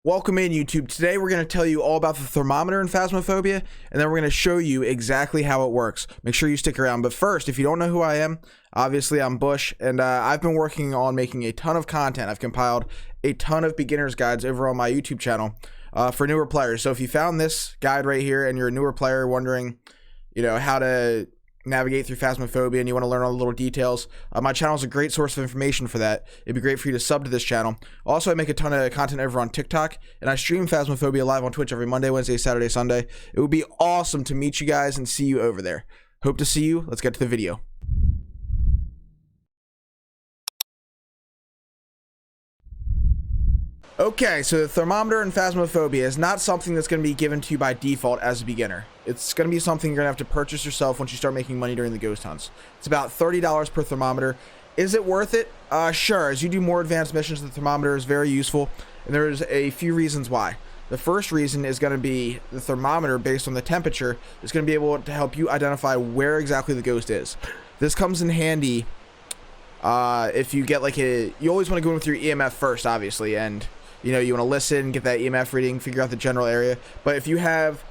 Welcome in, YouTube. Today we're going to tell you all about the thermometer in Phasmophobia, and then we're going to show you exactly how it works. Make sure you stick around. But first, if you don't know who I am, obviously I'm Bush, and I've been working on making a ton of content. I've compiled a ton of beginner's guides over on my YouTube channel for newer players. So if you found this guide right here and you're a newer player wondering, how to navigate through Phasmophobia and you want to learn all the little details, my channel is a great source of information for that. It'd be great for you to sub to this channel. Also, I make a ton of content over on TikTok, and I stream Phasmophobia live on Twitch every Monday, Wednesday, Saturday, Sunday. It would be awesome to meet you guys and see you over there. Hope to see you. Let's get to the video. Okay, so the thermometer in Phasmophobia is not something that's going to be given to you by default as a beginner. It's going to be something you're going to have to purchase yourself once you start making money during the ghost hunts. It's about $30 per thermometer. Is it worth it? Sure. As you do more advanced missions, the thermometer is very useful, and there's a few reasons why. The first reason is going to be the thermometer, based on the temperature, is going to be able to help you identify where exactly the ghost is. This comes in handy if you get you always want to go in with your EMF first, obviously, and you want to listen, get that EMF reading, figure out the general area. But if you have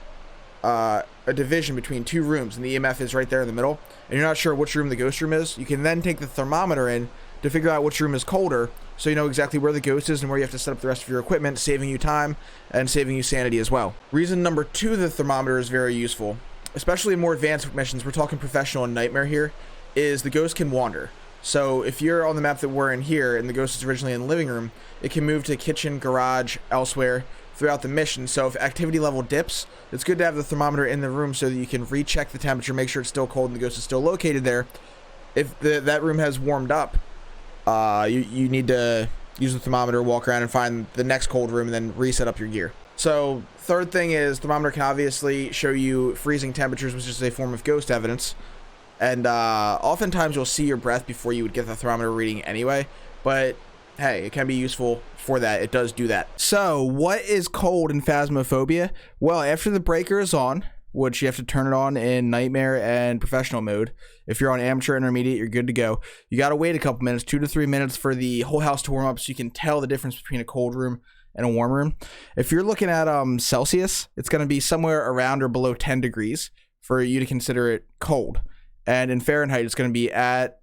a division between two rooms and the EMF is right there in the middle, and you're not sure which room the ghost room is, you can then take the thermometer in to figure out which room is colder, so you know exactly where the ghost is and where you have to set up the rest of your equipment, saving you time and saving you sanity as well. Reason number two, the thermometer is very useful, especially in more advanced missions. We're talking professional and nightmare here, is the ghost can wander. So if you're on the map that we're in here and the ghost is originally in the living room, it can move to kitchen, garage, elsewhere throughout the mission. So if activity level dips, it's good to have the thermometer in the room so that you can recheck the temperature, make sure it's still cold and the ghost is still located there. If that room has warmed up, you need to use the thermometer, walk around and find the next cold room, and then reset up your gear. So third thing is, thermometer can obviously show you freezing temperatures, which is a form of ghost evidence. And oftentimes you'll see your breath before you would get the thermometer reading anyway, but hey, it can be useful for that. It does do that. So what is cold in Phasmophobia? Well, after the breaker is on, which you have to turn it on in nightmare and professional mode. If you're on amateur intermediate, you're good to go. You got to wait a couple minutes, 2 to 3 minutes, for the whole house to warm up so you can tell the difference between a cold room and a warm room. If you're looking at Celsius, it's going to be somewhere around or below 10 degrees for you to consider it cold. And in Fahrenheit, it's going to be at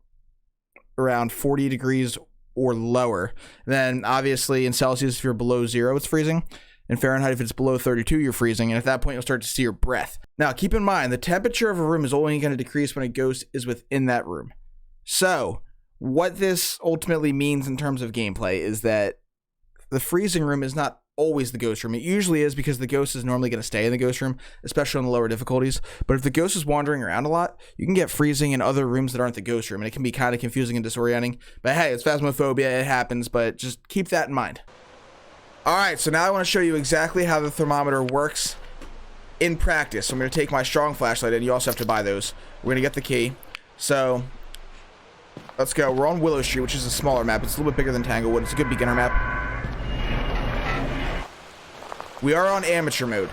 around 40 degrees or lower. Then obviously in Celsius, if you're below 0, it's freezing. In Fahrenheit, if it's below 32, you're freezing. And at that point, you'll start to see your breath. Now, keep in mind, the temperature of a room is only going to decrease when a ghost is within that room. So what this ultimately means in terms of gameplay is that the freezing room is not always the ghost room. It usually is, because the ghost is normally going to stay in the ghost room, especially on the lower difficulties. But if the ghost is wandering around a lot, you can get freezing in other rooms that aren't the ghost room, and it can be kind of confusing and disorienting. But hey, it's Phasmophobia, it happens, but just keep that in mind. Alright, so now I want to show you exactly how the thermometer works in practice. So I'm going to take my strong flashlight, and you also have to buy those. We're going to get the key. So let's go. We're on Willow Street, which is a smaller map. It's a little bit bigger than Tanglewood. It's a good beginner map. We are on amateur mode,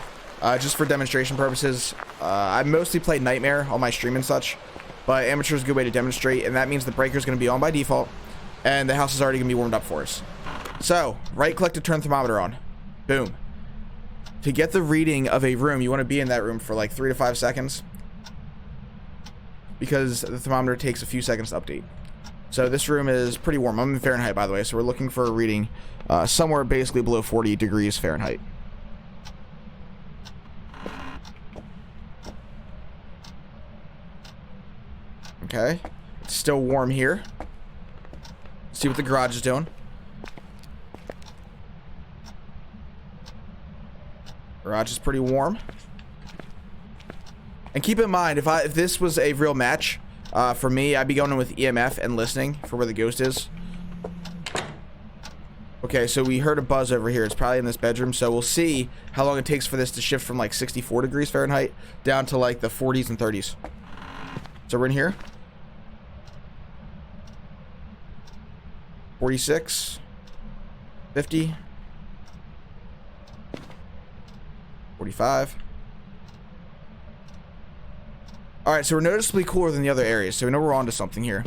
just for demonstration purposes. I mostly play Nightmare on my stream and such, but amateur is a good way to demonstrate, and that means the breaker is going to be on by default, and the house is already going to be warmed up for us. So, right-click to turn thermometer on. Boom. To get the reading of a room, you want to be in that room for like 3 to 5 seconds, because the thermometer takes a few seconds to update. So this room is pretty warm. I'm in Fahrenheit, by the way, so we're looking for a reading somewhere basically below 40 degrees Fahrenheit. Okay, it's still warm here. Let's see what the garage is doing. Garage is pretty warm. And keep in mind, if this was a real match, for me, I'd be going in with EMF and listening for where the ghost is. Okay, so we heard a buzz over here. It's probably in this bedroom, so we'll see how long it takes for this to shift from like 64 degrees Fahrenheit down to like the 40s and 30s. So we're in here. 46, 50, 45. All right, so we're noticeably cooler than the other areas, so we know we're onto something here.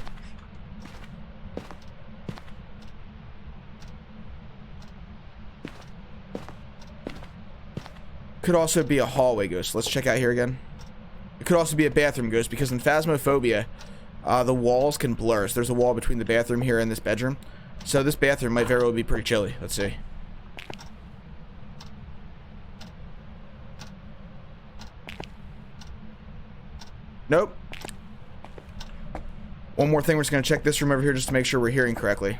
Could also be a hallway ghost. Let's check out here again. It could also be a bathroom ghost, because in Phasmophobia, the walls can blur. So there's a wall between the bathroom here and this bedroom. So this bathroom might very well be pretty chilly. Let's see. Nope. One more thing, we're just going to check this room over here just to make sure we're hearing correctly.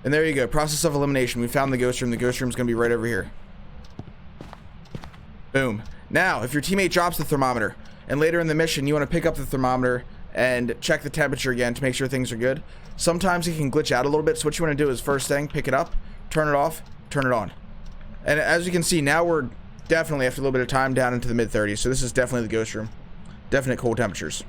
And there you go. Process of elimination. We found the ghost room. The ghost room is going to be right over here. Boom. Now, if your teammate drops the thermometer, and later in the mission you want to pick up the thermometer and check the temperature again to make sure things are good, sometimes it can glitch out a little bit. So what you want to do is, first thing, pick it up, turn it off, turn it on. And as you can see, now we're definitely, after a little bit of time, down into the mid-30s. So this is definitely the ghost room. Definite cold temperatures.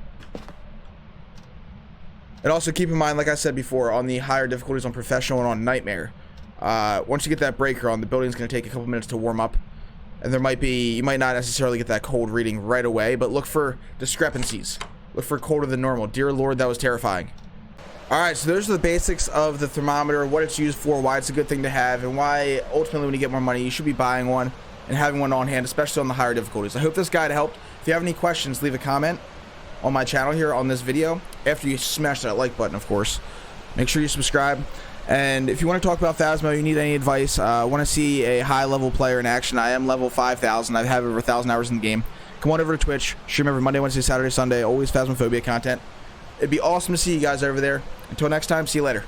And also keep in mind, like I said before, on the higher difficulties on Professional and on Nightmare, once you get that breaker on, the building's going to take a couple minutes to warm up. And there might be, you might not necessarily get that cold reading right away, but look for discrepancies. Look for colder than normal. Dear Lord, that was terrifying. Alright, so those are the basics of the thermometer, what it's used for, why it's a good thing to have, and why ultimately when you get more money, you should be buying one and having one on hand, especially on the higher difficulties. I hope this guide helped. If you have any questions, leave a comment on my channel here on this video. After you smash that like button, of course. Make sure you subscribe. And if you want to talk about Phasmo, you need any advice, want to see a high-level player in action, I am level 5,000. I have over 1,000 hours in the game. Come on over to Twitch. Stream every Monday, Wednesday, Saturday, Sunday. Always Phasmophobia content. It'd be awesome to see you guys over there. Until next time, see you later.